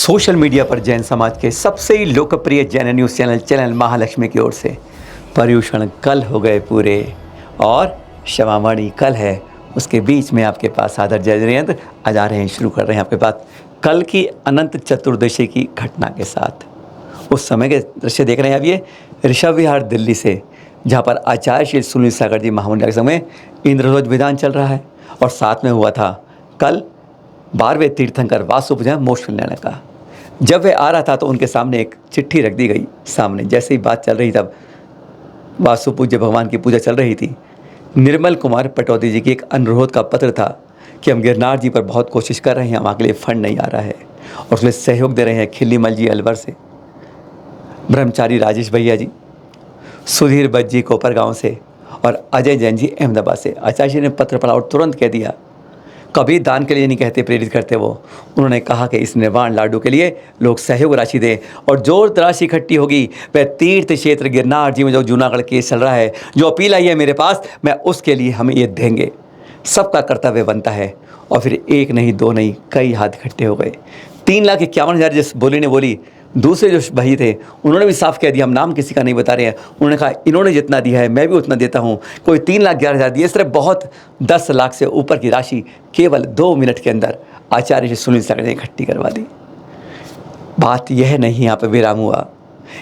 Social media पर जैन समाज के सबसे ही लोकप्रिय जैन न्यूज़ चैनल महालक्ष्मी की ओर से पर्युषण कल हो गए पूरे और क्षमामणि कल है। उसके बीच में आपके पास आदर जयंत आज आ रहे हैं, शुरू कर रहे हैं आपके पास कल की अनंत चतुर्दशी की घटना के साथ। उस समय के दृश्य देख रहे हैं आप, ये ऋषभ विहार दिल्ली से, जहाँ पर आचार्य श्री सुनील सागर जी महामुनि के समय इंद्रध्वज विधान चल रहा है और साथ में हुआ था कल 12वें तीर्थंकर वासु पूजन मोक्ष निर्णय का। जब वह आ रहा था तो उनके सामने एक चिट्ठी रख दी गई सामने। जैसे ही बात चल रही तब वासु पूज्य भगवान की पूजा चल रही थी। निर्मल कुमार पटौदी जी की एक अनुरोध का पत्र था कि हम गिरनार जी पर बहुत कोशिश कर रहे हैं, वहाँ के लिए फंड नहीं आ रहा है और उसमें सहयोग दे रहे हैं खिल्लीमल जी अलवर से, ब्रह्मचारी राजेश भैया जी, सुधीर बज्ज जी कोपरगांव से और अजय जैन जी अहमदाबाद से। आचार्य जी ने पत्र पढ़ा और तुरंत कह दिया, कभी दान के लिए नहीं कहते, प्रेरित करते वो। उन्होंने कहा कि इस निर्वाण लाडू के लिए लोग सहयोग राशि दें और जो राशि इकट्ठी होगी वह तीर्थ क्षेत्र गिरनार जी में जो जूनागढ़ केस चल रहा है, जो अपील आई है मेरे पास, मैं उसके लिए हमें ये देंगे। सबका कर्तव्य बनता है। और फिर एक नहीं दो नहीं कई हाथ इकट्ठे हो गए। 3,51,000 जिस बोली ने बोली। दूसरे जो भाई थे उन्होंने भी साफ कह दिया, हम नाम किसी का नहीं बता रहे हैं। उन्होंने कहा इन्होंने जितना दिया है मैं भी उतना देता हूँ। कोई 3,11,000 दिए। इस तरह बहुत 10 लाख से ऊपर की राशि केवल 2 मिनट के अंदर आचार्य श्री सुनील सागर ने इकट्ठी करवा दी। बात यह नहीं यहाँ पर विराम हुआ।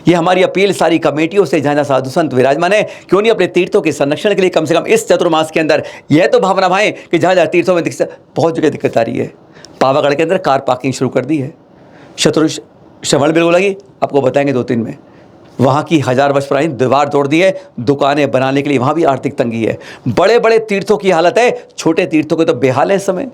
ये हमारी अपील सारी कमेटियों से, जहाँ जहाँ साधु संत विराजमान है, क्यों नहीं अपने तीर्थों के संरक्षण के लिए कम से कम इस चतुर्मास के अंदर यह तो भावना भाएं कि जहाँ जहाँ तीर्थों में बहुत जगह दिक्कत आ रही है। पावागढ़ के अंदर कार पार्किंग शुरू कर दी है। श्रवण बिल्कुल लगी, आपको बताएंगे 2-3 में। वहाँ की 1000 वर्ष पुरानी दीवार तोड़ दी है दुकानें बनाने के लिए। वहाँ भी आर्थिक तंगी है। बड़े बड़े तीर्थों की हालत है, छोटे तीर्थों के तो बेहाल है इस समय।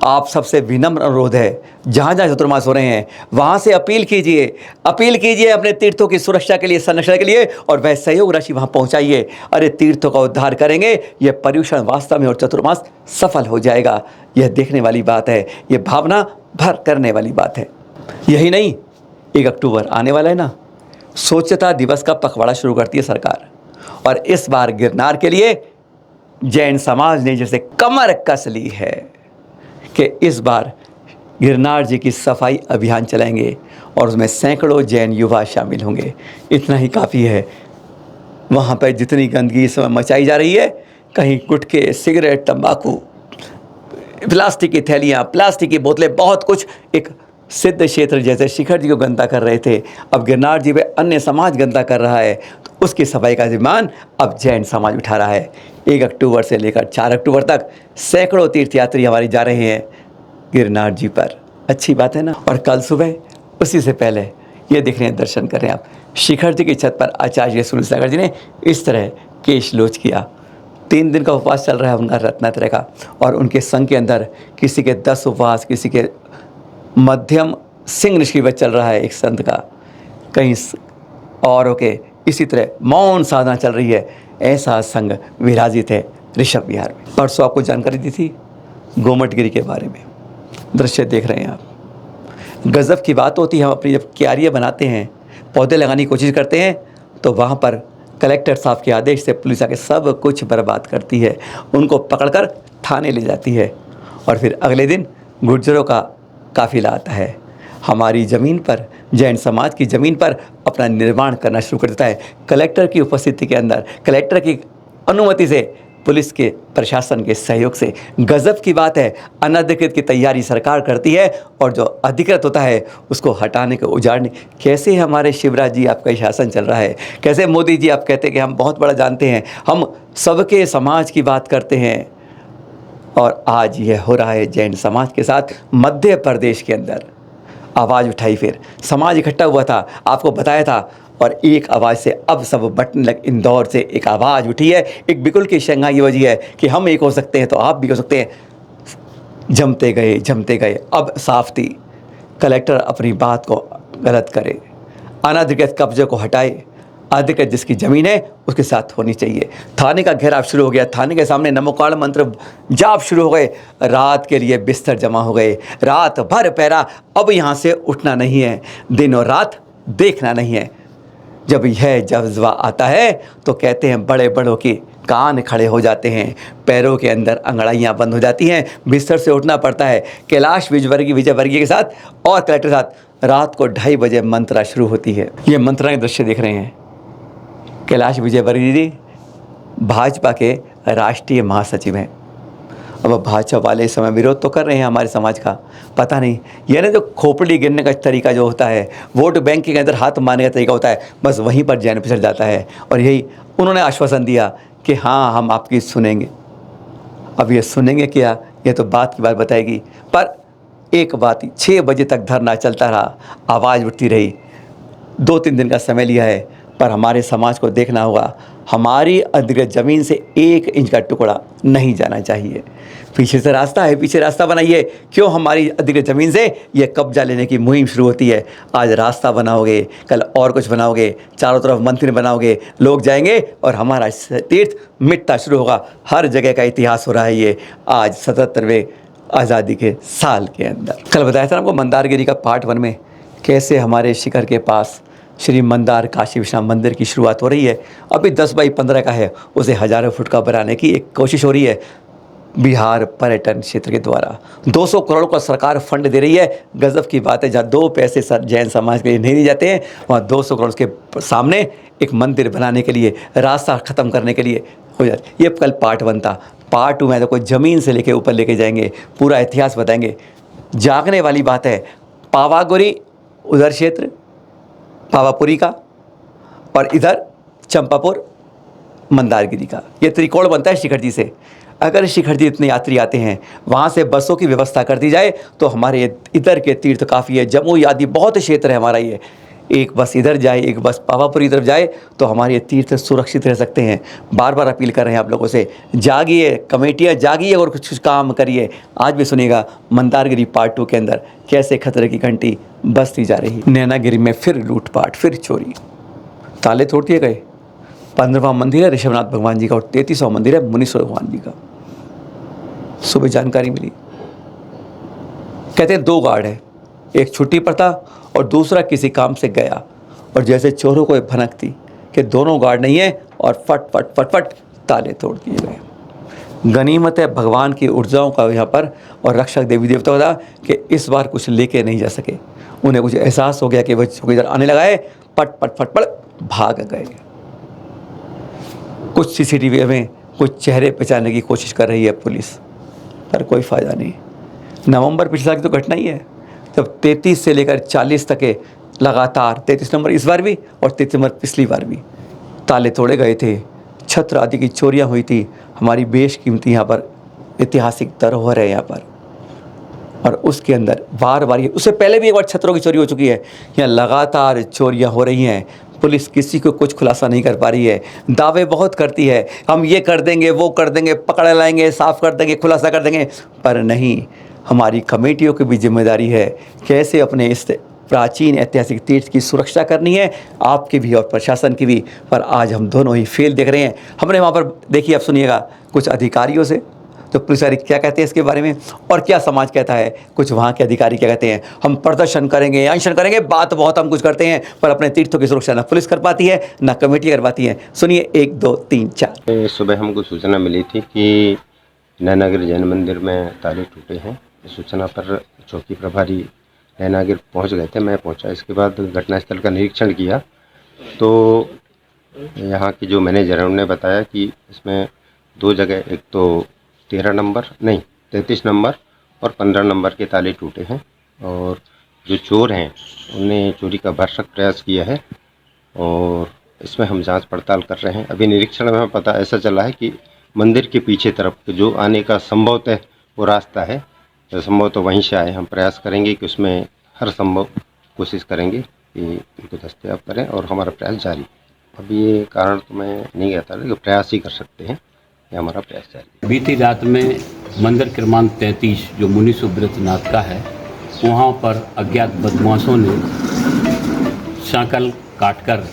आप सबसे विनम्र अनुरोध है, जहाँ जहाँ चतुर्मास हो रहे हैं वहाँ से अपील कीजिए अपने तीर्थों की सुरक्षा के लिए, संरक्षण के लिए, और वह सहयोग राशि वहाँ पहुँचाइए। अरे तीर्थों का उद्धार करेंगे, यह पर्युषण वास्तव में और चतुर्मास सफल हो जाएगा। यह देखने वाली बात है, यह भावना भर करने वाली बात है। यही नहीं, 1 अक्टूबर आने वाला है ना, स्वच्छता दिवस का पखवाड़ा शुरू करती है सरकार। और इस बार गिरनार के लिए जैन समाज ने जैसे कमर कस ली है कि इस बार गिरनार जी की सफाई अभियान चलाएंगे और उसमें सैकड़ों जैन युवा शामिल होंगे। इतना ही काफ़ी है। वहाँ पर जितनी गंदगी इस समय मचाई जा रही है, कहीं गुटखे, सिगरेट, तंबाकू, प्लास्टिक की थैलियाँ, प्लास्टिक की बोतलें, बहुत कुछ। एक सिद्ध क्षेत्र जैसे शिखर जी को गंदा कर रहे थे, अब गिरनार जी पे अन्य समाज गंदा कर रहा है, तो उसकी सफाई का जिम्मान अब जैन समाज उठा रहा है। 1 अक्टूबर से लेकर 4 अक्टूबर तक सैकड़ों तीर्थयात्री हमारे जा रहे हैं गिरनार जी पर। अच्छी बात है ना। और कल सुबह उसी से पहले ये देख रहे हैं, दर्शन कर रहे हैं आप, शिखर जी की छत पर आचार्य सुनील सागर जी ने इस तरह केश लोच किया। 3 दिन का उपवास चल रहा है उनका रत्नात्रय का, और उनके संघ के अंदर किसी के 10 उपवास, किसी के मध्यम सिंह निष्क्रिय चल रहा है एक संत का, कहीं औरों के इसी तरह मौन साधना चल रही है। ऐसा संघ विराजित है ऋषभ विहार में। परसों आपको जानकारी दी थी गोमटगिरी के बारे में, दृश्य देख रहे हैं आप। गजब की बात होती है, हम अपनी जब क्यारियाँ बनाते हैं, पौधे लगाने की कोशिश करते हैं, तो वहाँ पर कलेक्टर साहब के आदेश से पुलिस आके सब कुछ बर्बाद करती है, उनको पकड़कर थाने ले जाती है। और फिर अगले दिन गुर्जरों का काफिला आता है, हमारी ज़मीन पर, जैन समाज की ज़मीन पर अपना निर्माण करना शुरू कर देता है। कलेक्टर की उपस्थिति के अंदर, कलेक्टर की अनुमति से, पुलिस के प्रशासन के सहयोग से। गजब की बात है। अनधिकृत की तैयारी सरकार करती है और जो अधिकृत होता है उसको हटाने के, उजाड़ने। कैसे हमारे शिवराज जी आपका शासन चल रहा है, कैसे मोदी जी आप कहते हैं कि हम बहुत बड़ा जानते हैं, हम सबके समाज की बात करते हैं, और आज यह हो रहा है जैन समाज के साथ। मध्य प्रदेश के अंदर आवाज़ उठाई, फिर समाज इकट्ठा हुआ था, आपको बताया था, और एक आवाज़ से अब सब बटन लग। इंदौर से एक आवाज़ उठी है, एक बिल्कुल की शंघाई वजह है कि हम एक हो सकते हैं तो आप भी हो सकते हैं। जमते गए। अब साफ थी, कलेक्टर अपनी बात को गलत करे, अनधिकृत कब्जे को हटाए, अधिकृत जिसकी ज़मीन है उसके साथ होनी चाहिए। थाने का घेराव शुरू हो गया, थाने के सामने नमोकाल मंत्र जाप शुरू हो गए, रात के लिए बिस्तर जमा हो गए, रात भर पहरा। अब यहाँ से उठना नहीं है, दिन और रात देखना नहीं है। जब यह जज्बा आता है तो कहते हैं बड़े बड़ों की कान खड़े हो जाते हैं, पैरों के अंदर अंगड़ाइयाँ बंद हो जाती हैं, बिस्तर से उठना पड़ता है। कैलाश विजयवर्गीय के साथ और कलेक्टर के साथ रात को 2:30 बजे मंत्रा शुरू होती है। ये मंत्रा के दृश्य देख रहे हैं। कैलाश विजयवर्गीय जी भाजपा के राष्ट्रीय महासचिव हैं। अब भाजपा वाले इस समय विरोध तो कर रहे हैं हमारे समाज का, पता नहीं ये ना जो खोपड़ी गिनने का तरीका जो होता है, वोट बैंक के अंदर हाथ मारने का तरीका होता है, बस वहीं पर जैन फिसल जाता है। और यही उन्होंने आश्वासन दिया कि हाँ हम आपकी सुनेंगे। अब ये सुनेंगे क्या, ये तो बात की बात बताएगी। पर एक बात, 6 बजे तक धरना चलता रहा, आवाज़ उठती रही। 2-3 दिन का समय लिया है, पर हमारे समाज को देखना होगा, हमारी अधिकृत ज़मीन से 1 इंच का टुकड़ा नहीं जाना चाहिए। पीछे से रास्ता है, पीछे रास्ता बनाइए। क्यों हमारी अधिकृत ज़मीन से ये कब्जा लेने की मुहिम शुरू होती है? आज रास्ता बनाओगे, कल और कुछ बनाओगे, चारों तरफ मंदिर बनाओगे, लोग जाएंगे और हमारा तीर्थ मिटता शुरू होगा। हर जगह का इतिहास हो रहा है ये आज 77वें आज़ादी के साल के अंदर। कल बताया था आपको मंदारगिरी का पार्ट 1 में कैसे हमारे शिखर के पास श्री मंदार काशी विश्वनाथ मंदिर की शुरुआत हो रही है। अभी 10 बाई 15 का है, उसे हज़ारों फुट का बनाने की एक कोशिश हो रही है बिहार पर्यटन क्षेत्र के द्वारा। 200 करोड़ का सरकार फंड दे रही है। गजब की बात है, जहाँ 2 पैसे जैन समाज के लिए नहीं दिए जाते हैं, वहाँ 200 करोड़ के सामने एक मंदिर बनाने के लिए, रास्ता ख़त्म करने के लिए हो जाए। ये कल पार्ट 1 था। पार्ट 2 में तो कोई ज़मीन से लेके ऊपर लेके जाएंगे, पूरा इतिहास बताएंगे। जागने वाली बात है। पावागुरी उधर क्षेत्र पावापुरी का, और इधर चंपापुर मंदारगिरी का, ये त्रिकोण बनता है शिखर जी से। अगर शिखर जी इतने यात्री आते हैं, वहाँ से बसों की व्यवस्था कर दी जाए तो हमारे इधर के तीर्थ काफ़ी है। जम्मू आदि बहुत क्षेत्र है हमारा ये, एक बस इधर जाए, एक बस पावापुरी तरफ जाए तो हमारे ये तीर्थ सुरक्षित रह सकते हैं। बार बार अपील कर रहे हैं आप लोगों से, जागिए कमेटियाँ, जागिए और कुछ काम करिए। आज भी सुनिएगा मंदारगिरी पार्ट 2 के अंदर कैसे खतरे की घंटी बजती जा रही। नैनागिरी में फिर लूटपाट, फिर चोरी, ताले तोड़ दिए गए। 15वां मंदिर है ऋषभनाथ भगवान जी का और 33वां मंदिर है मुनीश्वर भगवान जी का। सुबह जानकारी मिली, कहते हैं 2 गार्ड है, एक छुट्टी पर था और दूसरा किसी काम से गया, और जैसे चोरों को भनक थी कि दोनों गार्ड नहीं है और फट फट फट फट ताले तोड़ दिए गए। गनीमत है भगवान की ऊर्जाओं का यहाँ पर, और रक्षक देवी देवता था कि इस बार कुछ लेके नहीं जा सके। उन्हें कुछ एहसास हो गया कि वह इधर आने लगा है, पट पट फट पट भाग गए। कुछ सीसीटीवी में कुछ चेहरे पहचानने की कोशिश कर रही है पुलिस, पर कोई फ़ायदा नहीं। नवंबर पिछले साल की तो घटना ही है, जब 33 से लेकर 40 तक के लगातार 33 नंबर इस बार भी और 33 नंबर पिछली बार भी ताले तोड़े गए थे, छत्र आदि की चोरियां हुई थी। हमारी बेशकीमती यहाँ पर ऐतिहासिक धरोहर है यहाँ पर, और उसके अंदर बार बार, उससे पहले भी एक बार छत्रों की चोरी हो चुकी है। यहाँ लगातार चोरियाँ हो रही हैं। पुलिस किसी को कुछ खुलासा नहीं कर पा रही है, दावे बहुत करती है, हम ये कर देंगे, वो कर देंगे, पकड़ लाएंगे, साफ़ कर देंगे, खुलासा कर देंगे, पर नहीं। हमारी कमेटियों की भी जिम्मेदारी है कैसे अपने इस प्राचीन ऐतिहासिक तीर्थ की सुरक्षा करनी है, आपकी भी और प्रशासन की भी। पर आज हम दोनों ही फेल देख रहे हैं। हमने वहाँ पर देखिए, आप सुनिएगा कुछ अधिकारियों से, तो पुलिस अधिकारी क्या कहते हैं इसके बारे में और क्या समाज कहता है, कुछ वहाँ के अधिकारी क्या कहते हैं। हम प्रदर्शन करेंगे, अनशन करेंगे, बात बहुत हम कुछ करते हैं, पर अपने तीर्थों की सुरक्षा ना पुलिस कर पाती है ना कमेटी कर पाती है। सुनिए 1 2 3 4। सुबह हमको सूचना मिली थी कि नैनागिरी जैन मंदिर में ताले टूटे हैं। सूचना पर चौकी प्रभारी नैनागिरी पहुंच गए थे, मैं पहुंचा। इसके बाद घटनास्थल का निरीक्षण किया तो यहाँ की जो मैनेजर है उन्होंने बताया कि इसमें 2 जगह, एक तो 33 नंबर और 15 नंबर के ताले टूटे हैं, और जो चोर हैं उन्हें चोरी का भरसक प्रयास किया है, और इसमें हम जांच पड़ताल कर रहे हैं। अभी निरीक्षण में हमें पता ऐसा चला है कि मंदिर के पीछे तरफ जो आने का संभवतः वो रास्ता है, संभव तो वहीं से आए। हम प्रयास करेंगे कि उसमें हर संभव कोशिश करेंगे कि इनको दस्तयाब करें, और हमारा प्रयास जारी। अभी ये कारण तो मैं नहीं कहता, लेकिन प्रयास ही कर सकते हैं, ये हमारा प्रयास जारी। बीती रात में मंदिर क्रमांक 33 जो मुनि सुब्रतनाथ का है, वहाँ पर अज्ञात बदमाशों ने सांकल काटकर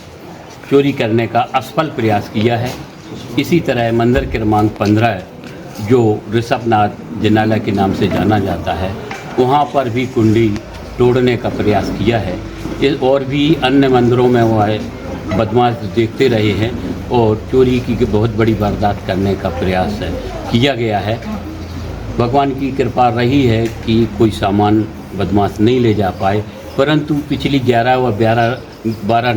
चोरी करने का असफल प्रयास किया है। इसी तरह मंदिर क्रमांक 15 जो ऋषभनाथ जिनालय के नाम से जाना जाता है, वहाँ पर भी कुंडी तोड़ने का प्रयास किया है। और भी अन्य मंदिरों में वो है बदमाश देखते रहे हैं, और चोरी की बहुत बड़ी वारदात करने का प्रयास किया गया है। भगवान की कृपा रही है कि कोई सामान बदमाश नहीं ले जा पाए, परंतु पिछली 11 व 12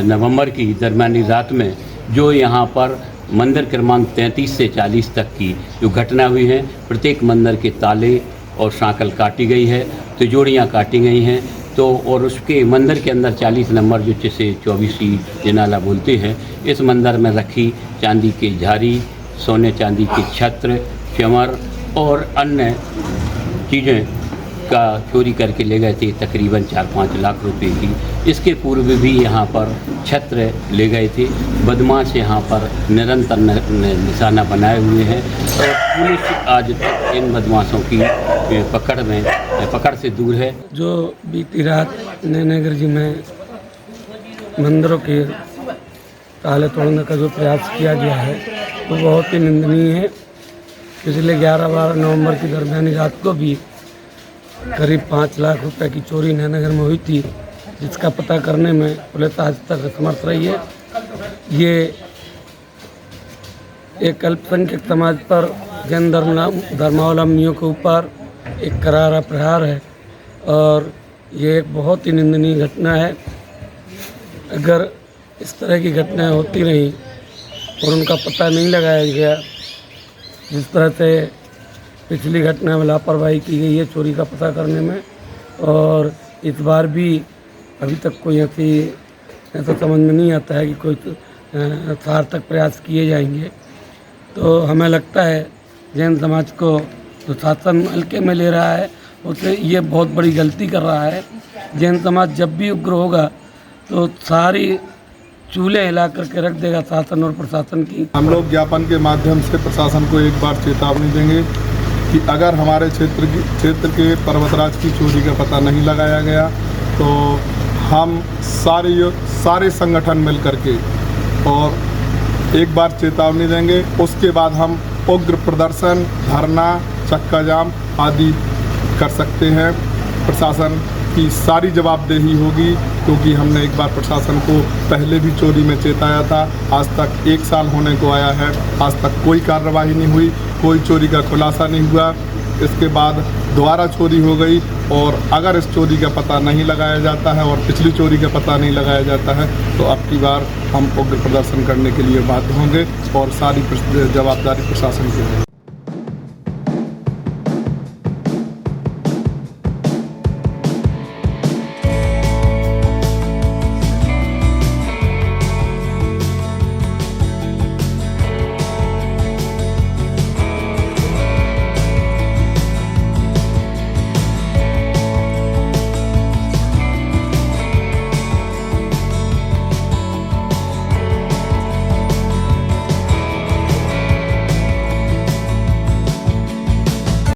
नवंबर की दरमियानी रात में जो यहाँ पर मंदिर क्रमांक 33 से 40 तक की जो घटना हुई है, प्रत्येक मंदिर के ताले और सांकल काटी गई है, तिजोरियाँ काटी गई हैं। तो और उसके मंदिर के अंदर 40 नंबर जो जिसे 24 जनाला बोलते हैं, इस मंदिर में रखी चांदी की झारी, सोने चांदी के छत्र, चमर और अन्य चीज़ें का चोरी करके ले गए थे, तकरीबन 4-5 लाख रुपए की। इसके पूर्व भी यहाँ पर छत्र ले गए थे। बदमाश यहाँ पर निरंतर निशाना बनाए हुए हैं और पुलिस आज तक इन बदमाशों की पकड़ से दूर है। जो बीती रात नैनागढ़ जी में मंदिरों के ताले तोड़ने का जो प्रयास किया गया है वो बहुत ही निंदनीय है। पिछले 11-12 नवंबर की दरमियानी रात को भी करीब 5 लाख रुपए की चोरी नैनागढ़ में हुई थी, जिसका पता करने में पुलिस आज तक असमर्थ रही है। ये एक अल्पसंख्यक समाज पर जैन धर्मावलंबियों के ऊपर एक करारा प्रहार है और ये एक बहुत ही निंदनीय घटना है। अगर इस तरह की घटनाएं होती रहीं और उनका पता नहीं लगाया गया, जिस तरह से पिछली घटना में लापरवाही की गई है चोरी का पता करने में, और इस बार भी अभी तक कोई ऐसा समझ में नहीं आता है कि कोई सार्थक प्रयास किए जाएंगे, तो हमें लगता है जैन समाज को जो शासन हल्के में ले रहा है उसे ये बहुत बड़ी गलती कर रहा है। जैन समाज जब भी उग्र होगा तो सारी चूल्हे हिला करके रख देगा शासन और प्रशासन की। हम लोग ज्ञापन के माध्यम से प्रशासन को एक बार चेतावनी देंगे कि अगर हमारे क्षेत्र के पर्वतराज की चोरी का पता नहीं लगाया गया तो हम सारे संगठन मिल करके और एक बार चेतावनी देंगे। उसके बाद हम उग्र प्रदर्शन, धरना, चक्का जाम आदि कर सकते हैं। प्रशासन की सारी जवाबदेही होगी, क्योंकि हमने एक बार प्रशासन को पहले भी चोरी में चेताया था। आज तक 1 साल होने को आया है, आज तक कोई कार्रवाई नहीं हुई, कोई चोरी का खुलासा नहीं हुआ। इसके बाद दोबारा चोरी हो गई और अगर इस चोरी का पता नहीं लगाया जाता है और पिछली चोरी का पता नहीं लगाया जाता है तो अब की बार हम उग्र प्रदर्शन करने के लिए बाध्य होंगे और सारी जवाबदारी प्रशासन की है।